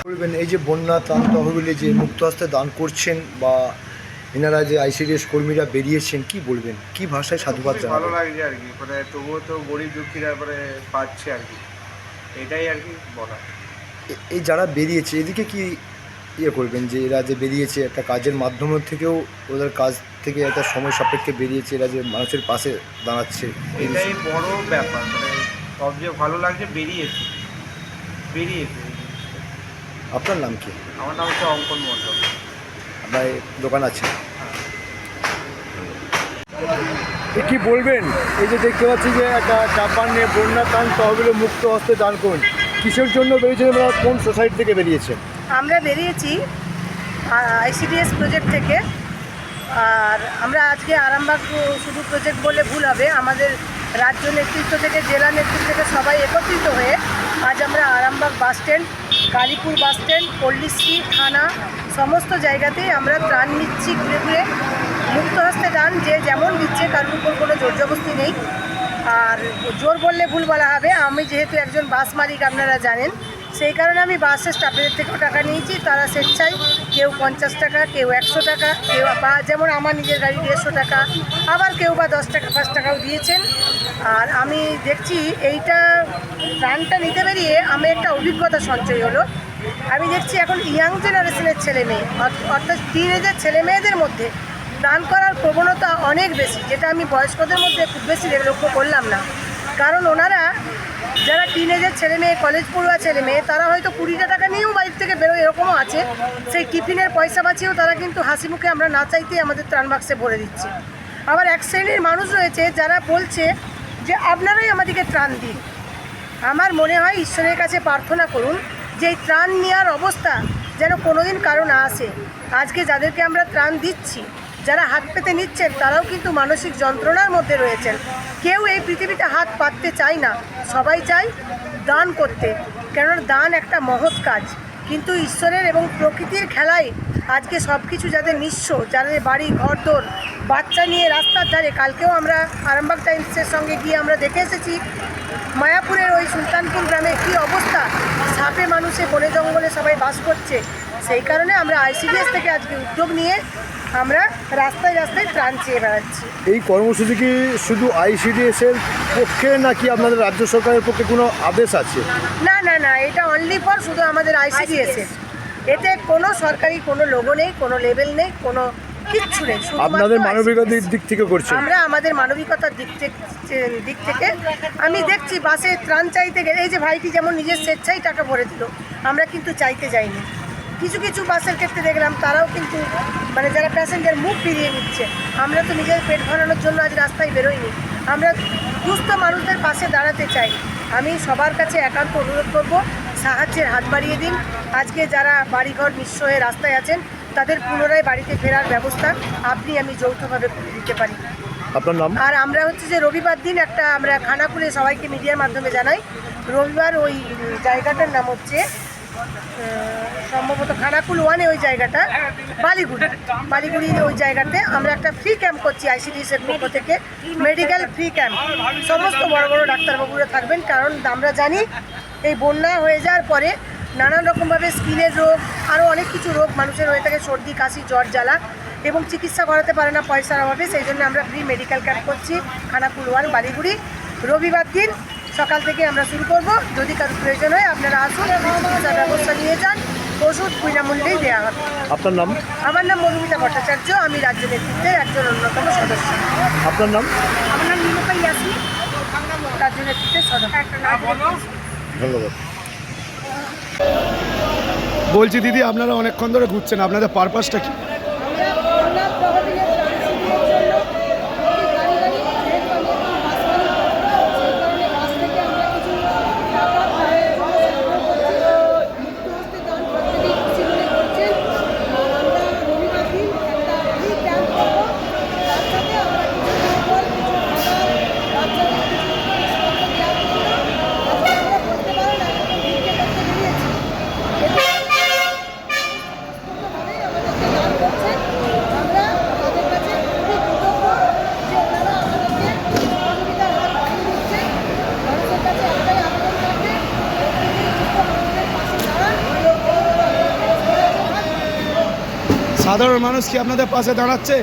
বলবেন এই যে বন্যা ত্রাণ তহবিলে যে মুক্ত হস্তে দান করছেন বা এনারা যে আইসিডিএস কর্মীরা বেরিয়েছেন, কি বলবেন, কি ভাষায় সাধুবাদ জানাবেন? ভালো লাগছে আর কি, মানে তবুও তো গরিব দুঃখীরা মানে পাচ্ছে আর কি, এটাই আর কি বলা। এই যারা বেরিয়েছে এদিকে কি ইয়ে করবেন, যে এরা যে বেরিয়েছে একটা কাজের মাধ্যম থেকেও ওদের কাজ থেকে একটা সময় সাপেক্ষে বেরিয়েছে, এরা যে মানুষের পাশে দাঁড়াচ্ছে, এটাই বড় ব্যাপার। মানে সবচেয়ে ভালো লাগছে বেরিয়েছে। আপনার নাম কি? আমার নাম হচ্ছে অঙ্কন মণ্ডল। আপনার দোকান আছে? কি বলবেন, এই যে দেখতে পাচ্ছি যে একটা চাপান নিয়ে বন্যা ত্রাণ তহবিলে মুক্ত হস্তে দান করুন, কিসের জন্য বেরিয়েছেন, কোন সোসাইটি থেকে বেরিয়েছেন? আমরা বেরিয়েছি আইসিডিএস প্রজেক্ট থেকে। আর আমরা আজকে আরামবাগ শুধু প্রজেক্ট বললে ভুল হবে, আমাদের রাজ্য নেতৃত্ব থেকে জেলা নেতৃত্ব থেকে সবাই একত্রিত হয়ে আজ আমরা আরামবাগ বাসস্ট্যান্ড, কালীপুর বাসস্ট্যান্ড, পল্লীশ্রী থানা সমস্ত জায়গাতেই আমরা ত্রাণ নিচ্ছি ঘুরে ঘুরে। মুক্ত হস্তে দান যে যেমন দিচ্ছে, কারোর উপর কোনো জোরজবস্তি নেই। আর জোর বললে ভুল বলা হবে, আমি যেহেতু একজন বাস মালিক আপনারা জানেন, সেই কারণে আমি বাসের স্টাফের থেকেও টাকা নিয়েছি। তারা স্বেচ্ছায় কেউ 50 টাকা, কেউ 100 টাকা, কেউ বা যেমন আমার নিজের গাড়ি 150 টাকা, আবার কেউ বা 10 টাকা 5 টাকাও দিয়েছেন। আর আমি দেখছি এইটা ত্রাণটা নিতে বেরিয়ে আমি একটা অভিজ্ঞতা সঞ্চয় হলো। আমি দেখছি এখন ইয়াং জেনারেশনের ছেলে মেয়ে, অর্থাৎ টিনেজের ছেলে মেয়েদের মধ্যে দান করার প্রবণতা অনেক বেশি, যেটা আমি বয়স্কদের মধ্যে খুব বেশি লক্ষ্য করলাম না। কারণ ওনারা যারা টিনেজের ছেলে মেয়ে, কলেজ পড়ুয়া ছেলে মেয়ে, তারা হয়তো 20 টাকা নিয়েও বাড়ির থেকে বেরোয়, এরকমও আছে। সেই টিফিনের পয়সা বাঁচিয়েও তারা কিন্তু হাসি মুখে আমরা না চাইতেই আমাদের ত্রাণ বাক্সে ভরে দিচ্ছে। আবার এক শ্রেণীর মানুষ রয়েছে যারা বলছে যে আপনারাই আমাদেরকে ত্রাণ দিন। আমার মনে হয় ঈশ্বরের কাছে প্রার্থনা করুন যে এই ত্রাণ নেওয়ার অবস্থা যেন কোনোদিন কারো না আসে। আজকে যাদেরকে আমরা ত্রাণ দিচ্ছি, যারা হাত পেতে নিচ্ছেন, তারাও কিন্তু মানসিক যন্ত্রণার মধ্যে রয়েছেন। কেউ এই পৃথিবীতে হাত পাততে চায় না, সবাই চায় দান করতে, কেননা দান একটা মহৎ কাজ। কিন্তু ঈশ্বরের এবং প্রকৃতির খেলায় আজকে সব কিছু যাদের নিঃস্ব, যাদের বাড়ি ঘরদোর, বাচ্চা নিয়ে রাস্তার ধারে, কালকেও আমরা আরামবাগ টাইমসের সঙ্গে গিয়ে আমরা দেখে এসেছি মায়াপুরের ওই সুলতানপুর গ্রামে কী অবস্থা, সাপে মানুষে বনে জঙ্গলে সবাই বাস করছে। সেই কারণে আমরা আইসিডিএস থেকে আজকে উদ্যোগ নিয়ে আমরা রাস্তায় রাস্তায় ত্রাণ চেয়ে বেড়াচ্ছি। এই কর্মসূচি কি শুধু আইসিডিএসের পক্ষে নাকি আপনাদের রাজ্য সরকারের পক্ষে কোনো আদেশ আছে? না না না, এটা অনলি ফর শুধু আমাদের আইসিডিএসের। এতে কোনো সরকারি কোনো লোগো নেই, কোনো লেভেল নেই, কোনো কিচ্ছু নেই। আপনাদের মানবিকতার দিক থেকে করছে? আমরা আমাদের মানবিকতার দিক থেকে আমি দেখছি বাসে ত্রাণ চাইতে গেলে, এই যে ভাইটি যেমন নিজের স্বেচ্ছায় টাকা ভরে দিল, আমরা কিন্তু চাইতে যাইনি। কিছু কিছু বাসের ক্ষেত্রে দেখলাম তারাও কিন্তু মানে যারা প্যাসেঞ্জার মুখ ফিরিয়ে নিচ্ছে। আমরা তো নিজের পেট ভরানোর জন্য আজ রাস্তায় বেরোইনি, আমরা দুস্থ মানুষদের পাশে দাঁড়াতে চাই। আমি সবার কাছে একান্ত অনুরোধ করব, সাহায্যের হাত বাড়িয়ে দিন। আজকে যারা বাড়িঘর নিঃস্ব হয়ে রাস্তায় আছেন, তাদের পুনরায় বাড়িতে ফেরার ব্যবস্থা আমি যৌথভাবে করে দিতে পারি। আপনার নাম? আর আমরা হচ্ছে যে রবিবার দিন একটা আমরা খানাকুলে সবাইকে মিডিয়ার মাধ্যমে জানাই, রবিবার ওই জায়গাটার নাম হচ্ছে সম্ভবত খানাকুল 1-এ, ওই জায়গাটা বালিগুড়ির ওই জায়গাতে আমরা একটা ফ্রি ক্যাম্প করছি আইসিডিএসের পক্ষ থেকে, মেডিকেল ফ্রি ক্যাম্প। সমস্ত বড় বড় ডাক্তারবাবুরা থাকবেন, কারণ আমরা জানি এই বন্যা হয়ে যাওয়ার পরে নানান রকমভাবে স্কিনের রোগ, আরও অনেক কিছু রোগ মানুষের হয়ে থাকে, সর্দি কাশি জ্বর জ্বালা। এবং চিকিৎসা করাতে পারে না পয়সার অভাবে, সেই জন্য আমরা ফ্রি মেডিকেল ক্যাম্প করছি খানাকুল 1 বালিগুড়ি। রবিবার দিন সকাল থেকে আমরা শুরু করব। যদি কারো প্রয়োজন হয় আপনারা আসুন, চিকিৎসার ব্যবস্থা নিয়ে যান, ওষুধ বিনামূল্যেই দেওয়া হবে। আপনার নাম? আমার নাম মধুমিতা ভট্টাচার্য, আমি রাজ্য নেতৃত্বের একজন অন্যতম সদস্য। আপনার নাম? আমার নাম নিরূপা ইয়াসমিন, রাজ্য নেতৃত্বের সদস্য। ধন্যবাদ। বলছি দিদি, আপনারা অনেকক্ষণ ধরে ঘুরছেন, আপনাদের পারপাসটা কি? সাধারণ মানুষ কি আপনাদের পাশে দাঁড়াচ্ছে?